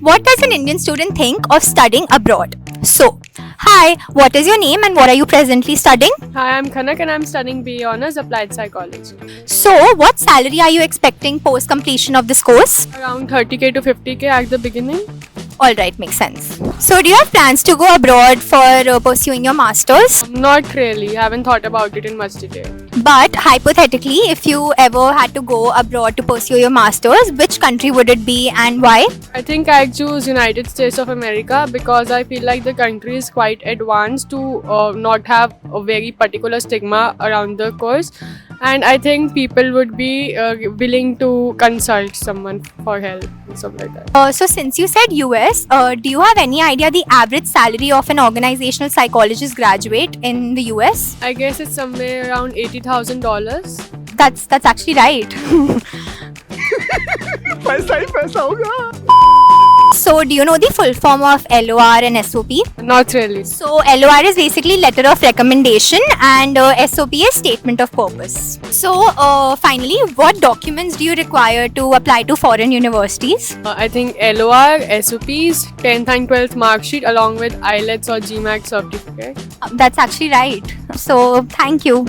What does an Indian student think of studying abroad? So, hi, what is your name and what are you presently studying? Hi, I'm Kanak and I'm studying BA Honours Applied Psychology. So, what salary are you expecting post completion of this course? Around 30k to 50k at the beginning. Alright, makes sense. So, do you have plans to go abroad for pursuing your masters? Not really, haven't thought about it in much detail. But hypothetically, if you ever had to go abroad to pursue your masters, which country would it be and why? I think I choose United States of America because I feel like the country is quite advanced to not have a very particular stigma around the course, and I think people would be willing to consult someone for help and stuff like that. So, since you said US, do you have any idea the average salary of an organizational psychologist graduate in the US? I guess it's somewhere around $80,000. That's actually right. पैसा ही पैसा होगा. So, do you know the full form of LOR and SOP? Not really. So, LOR is basically letter of recommendation and SOP is statement of purpose. So, finally, what documents do you require to apply to foreign universities? I think LOR, SOPs, 10th and 12th mark sheet along with IELTS or GMAT certificate. That's actually right. So, thank you.